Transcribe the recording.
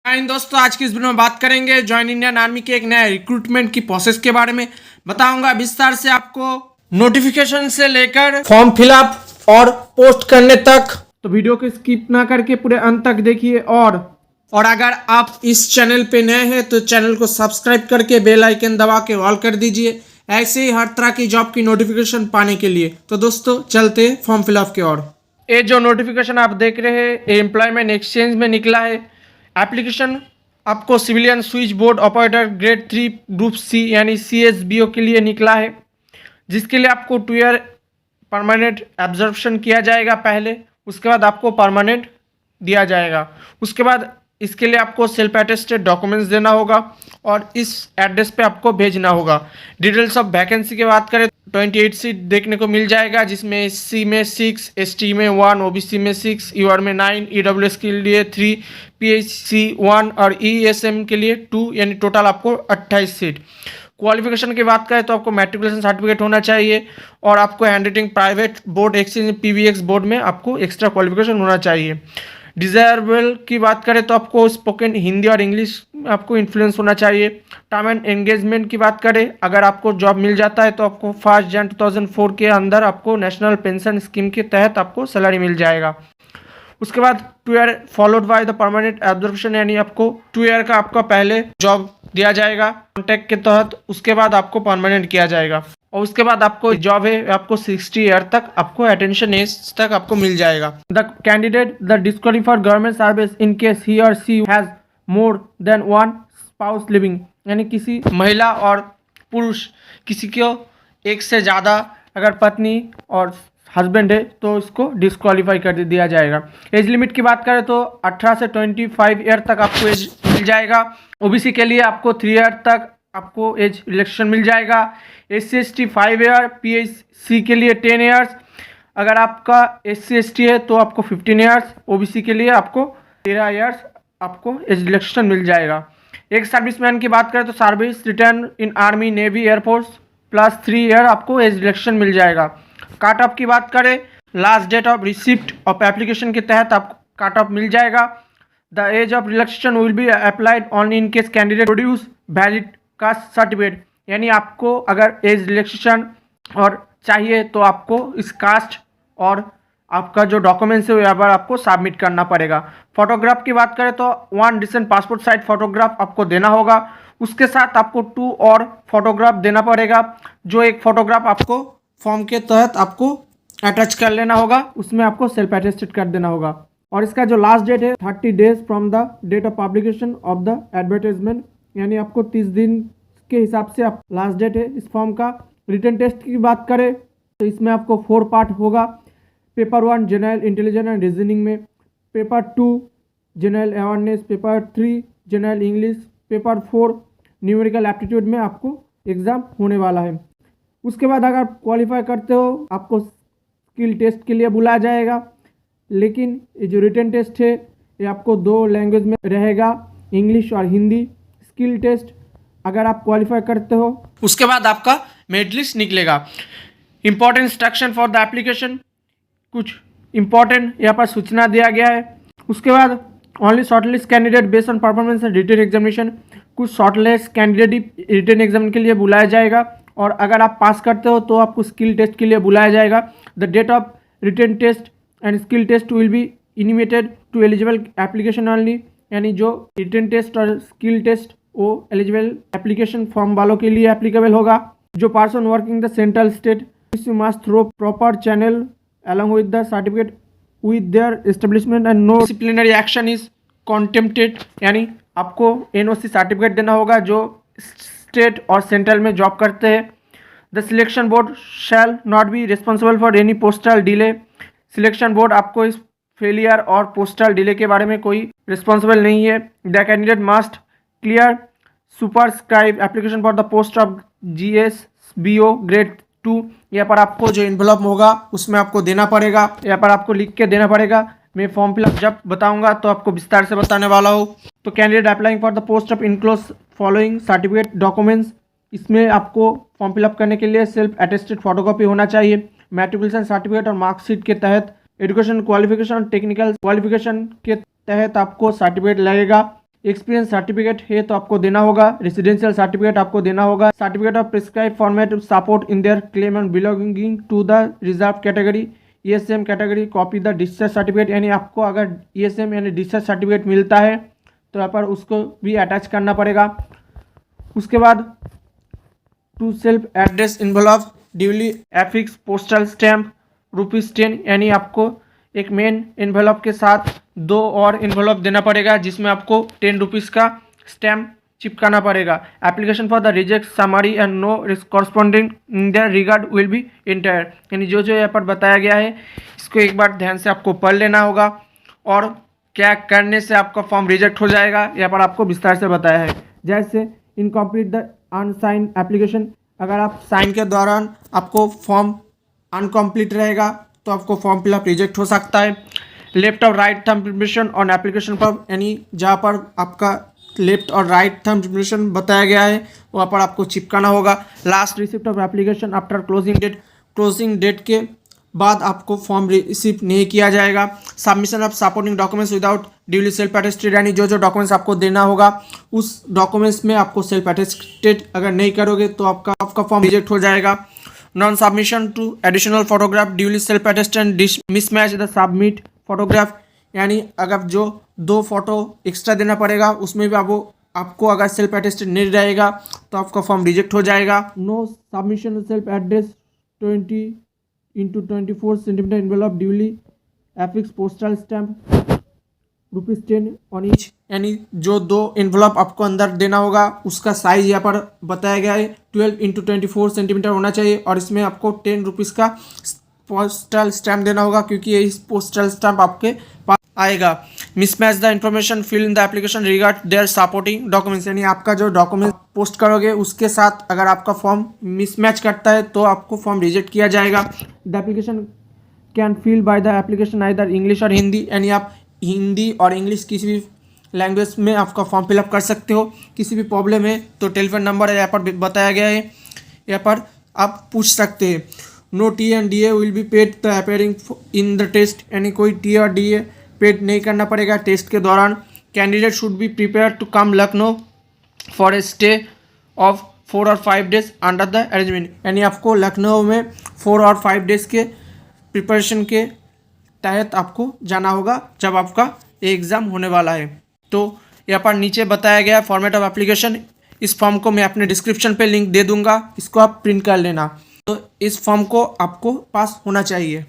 दोस्तों, आज की इस वीडियो में बात करेंगे ज्वाइन इंडियन आर्मी के एक नया रिक्रूटमेंट की प्रोसेस के बारे में। बताऊंगा विस्तार से आपको, नोटिफिकेशन से लेकर फॉर्म फिलअप और पोस्ट करने तक। तो वीडियो को स्किप ना करके पूरे अंत तक देखिए। और अगर आप इस चैनल पे नए हैं तो चैनल को सब्सक्राइब करके बेल आइकन दबा के ऑल कर दीजिए, ऐसे ही हर तरह की जॉब की नोटिफिकेशन पाने के लिए। तो दोस्तों चलते हैं फॉर्म फिलअप की ओर। ये जो नोटिफिकेशन आप देख रहे हैं ये एम्प्लॉयमेंट एक्सचेंज में निकला है। एप्लीकेशन आपको civilian switch board operator grade 3 group C यानी CSBO के लिए निकला है, जिसके लिए आपको 2 ईयर परमानेंट एब्जॉर्प्शन किया जाएगा पहले, उसके बाद आपको परमानेंट दिया जाएगा। उसके बाद इसके लिए आपको सेल्फ अटेस्टेड डॉक्यूमेंट्स देना होगा और इस एड्रेस पे आपको भेजना होगा। डिटेल्स ऑफ वैकेंसी की बात करें 28 सीट देखने को मिल जाएगा, जिसमें SC में 6, ST में 1, OBC में 6, UR में 9, EWS के लिए 3, PHC 1 और ESM के लिए 2, यानी टोटल आपको 28 सीट। क्वालिफिकेशन की बात करें तो आपको मैट्रिकुलेशन सर्टिफिकेट होना चाहिए और आपको handwriting private board exchange PBX board में आपको एक्स्ट्रा क्वालिफिकेशन होना चाहिए। डिज़ायरेबल की बात करें तो आपको स्पोकन हिंदी और इंग्लिश आपको इन्फ्लुएंस होना चाहिए। टर्म एंड एंगेजमेंट की बात करें, अगर आपको जॉब मिल जाता है तो आपको 1 जनवरी 2004 के अंदर आपको नेशनल पेंशन स्कीम के तहत आपको सैलरी मिल जाएगा। उसके बाद 2 year followed by the permanent absorption, यानी आपको 2 ईयर का आपका पहले जॉब दिया जाएगा कॉन्ट्रैक्ट के तहत, उसके बाद आपको परमानेंट किया जाएगा और उसके बाद आपको जॉब है आपको 60 ईयर तक आपको अटेंशन एज तक आपको मिल जाएगा। The candidate the disqualified government service in case he or she has more than 1 spouse living, यानी किसी महिला और पुरुष किसी को एक से ज़्यादा अगर पत्नी और हस्बैंड है तो इसको डिस्क्वालीफाई कर दिया जाएगा। एज लिमिट की बात करें तो 18 से 25 ईयर तक आपको एज मिल जाएगा। OBC के लिए आपको 3 ईयर तक आपको एज रिलैक्सेशन मिल जाएगा। SC ST 5 ईयर, PHC के लिए 10 ईयर्स, अगर आपका SC ST है तो आपको 15 ईयर्स, OBC के लिए आपको 13 ईयर्स आपको एज रिलैक्सेशन मिल जाएगा। एक सर्विसमैन की बात करें तो service return in army navy air force plus 3 year आपको एज रिलैक्सेशन मिल जाएगा। काट ऑफ की बात करें, last date of receipt of application के तहत आपको काट ऑफ मिल जाएगा। The age of relaxation will be applied only in case candidate produce valid caste certificate, यानी आपको अगर एज रिलैक्सेशन और चाहिए तो आपको इस कास्ट और आपका जो डॉक्यूमेंट्स है यहाँ पर आपको सबमिट करना पड़ेगा। फोटोग्राफ की बात करें तो 1 रिसेंट पासपोर्ट साइज फोटोग्राफ आपको देना होगा, उसके साथ आपको 2 और फोटोग्राफ देना पड़ेगा, जो एक फोटोग्राफ आपको फॉर्म के तहत आपको अटैच कर लेना होगा, उसमें आपको सेल्फ अटेस्टेड कर देना होगा। और इसका जो लास्ट डेट है 30 days from the date of publication of the advertisement, यानी आपको 30 दिन के हिसाब से आप लास्ट डेट है इस फॉर्म का। रिटन टेस्ट की बात करें तो इसमें आपको 4 पार्ट होगा। Paper 1 general intelligence and reasoning में, paper 2 general awareness, paper 3 general English, paper 4 numerical aptitude में आपको एग्ज़ाम होने वाला है। उसके बाद अगर क्वालिफाई करते हो आपको स्किल टेस्ट के लिए बुलाया जाएगा, लेकिन ये जो रिटन टेस्ट है ये आपको 2 लैंग्वेज में रहेगा, English or Hindi. Skill test अगर आप क्वालिफाई करते हो उसके बाद आपका मेरिट लिस्ट निकलेगा। Important instruction for the application, कुछ इंपॉर्टेंट यहाँ पर सूचना दिया गया है। उसके बाद only shortlist candidate based on performance and written examination, कुछ शॉर्टलिस्ट कैंडिडेट रिटन एग्जाम के लिए बुलाया जाएगा और अगर आप पास करते हो तो आपको स्किल टेस्ट के लिए बुलाया जाएगा। The date of written test and skill test will be intimated to eligible application only, यानी जो रिटन टेस्ट और स्किल टेस्ट वो एलिजिबल एप्लीकेशन फॉर्म वालों के लिए एप्लीकेबल होगा। जो person working the central state you must through proper channel along with the certificate with their establishment and no disciplinary action is contemplated, यानी आपको NOC certificate देना होगा जो स्टेट और सेंट्रल में जॉब करते हैं। The selection board shall not be responsible for any postal delay, selection board आपको इस फेलियर और पोस्टल डिले के बारे में कोई रिस्पॉन्सिबल नहीं है। The candidate must clear superscribe application for the post of GSBO grade 2, यहाँ पर आपको जो इन्वेलप होगा उसमें आपको देना पड़ेगा, यहाँ पर आपको लिख के देना पड़ेगा। मैं फॉर्म फिलअप जब बताऊंगा तो आपको विस्तार से बताने वाला हूँ। तो candidate applying for the post of enclose following certificate documents, इसमें आपको फॉर्म फिलअप करने के लिए सेल्फ अटेस्टेड फोटोकॉपी होना चाहिए, मैट्रिकुलेशन सर्टिफिकेट और मार्कशीट के तहत एजुकेशन क्वालिफिकेशन और टेक्निकल क्वालिफिकेशन के तहत आपको सर्टिफिकेट लगेगा। एक्सपीरियंस सर्टिफिकेट है तो आपको देना होगा, रेसिडेंशियल सर्टिफिकेट आपको देना होगा, certificate of prescribe format support in their claim and belonging to the reserve category ESM category, copy the discharge certificate, यानी आपको अगर ESM यानी डिस्चार्ज सर्टिफिकेट मिलता है तो यहाँ पर उसको भी अटैच करना पड़ेगा। उसके बाद two self address envelope duly affix postal stamp ₹10, यानी आपको एक मेन इन्वेलप के साथ 2 और इन्वेलप देना पड़ेगा जिसमें आपको ₹10 का स्टैम्प चिपकाना पड़ेगा। Application for the reject summary and no corresponding in the regard will be entire, यानी जो जो यहाँ पर बताया गया है इसको एक बार ध्यान से आपको पढ़ लेना होगा और क्या करने से आपका फॉर्म रिजेक्ट हो जाएगा यहाँ पर आपको विस्तार से बताया है। जैसे इनकम्प्लीट द अनसाइन एप्लीकेशन, अगर आप साइन के दौरान आपको फॉर्म अनकम्प्लीट रहेगा तो आपको फॉर्म फिलअप रिजेक्ट हो सकता है। लेफ्ट और right thumb impression on application form, यानी जहाँ पर आपका लेफ्ट और राइट थंब इम्प्रेशन बताया गया है वहाँ पर आपको चिपकाना होगा। Last receipt of application after closing date के बाद आपको फॉर्म रिसीव नहीं किया जाएगा। Submission of supporting documents without duly self attested, यानी जो जो डॉक्यूमेंट्स आपको देना होगा उस डॉक्यूमेंट्स में आपको सेल्फ अटेस्टेड अगर नहीं करोगे तो आपका फॉर्म रिजेक्ट हो जाएगा। Non submission to additional photograph duly self attested mismatch the submit photograph, यानी अगर जो 2 फोटो एक्स्ट्रा देना पड़ेगा उसमें भी आपको अगर सेल्फ अटेस्टेड नहीं रहेगा तो आपका फॉर्म रिजेक्ट हो जाएगा। No submission self address 20x24 centimetre envelope duly affix postal stamp ₹10 on each, यानी जो 2 एनवेलप आपको अंदर देना होगा उसका साइज यहाँ पर बताया गया है 12x24 सेंटीमीटर होना चाहिए और इसमें आपको ₹10 का पोस्टल स्टैम्प देना होगा क्योंकि ये इस पोस्टल स्टैम्प आपके पास आएगा। Mismatch the information fill in the application regard their supporting documents, यानी आपका जो डॉक्यूमेंट पोस्ट करोगे उसके साथ अगर आपका फॉर्म मिसमैच करता है तो आपको फॉर्म रिजेक्ट किया जाएगा। The application can fill by the application either English or Hindi, यानी आप हिंदी और इंग्लिश किसी भी लैंग्वेज में आपका फॉर्म फिलअप कर सकते हो। किसी भी प्रॉब्लम है तो टेलीफोन नंबर यहाँ पर बताया गया है, यहाँ पर आप पूछ सकते हैं। No T and DA will be paid the appearing in the test, यानी कोई टी और DA पेड नहीं करना पड़ेगा टेस्ट के दौरान। Candidate should be prepare to come Lucknow for a stay of 4 or 5 days under the arrangement, यानी आपको लखनऊ में 4 और 5 डेज के प्रिपरेशन के तहत आपको जाना होगा जब आपका एग्ज़ाम होने वाला है। तो यहाँ पर नीचे बताया गया फॉर्मेट ऑफ एप्लीकेशन, इस फॉर्म को मैं अपने डिस्क्रिप्शन पे लिंक दे दूँगा, इसको आप प्रिंट कर लेना। तो इस फॉर्म को आपको पास होना चाहिए।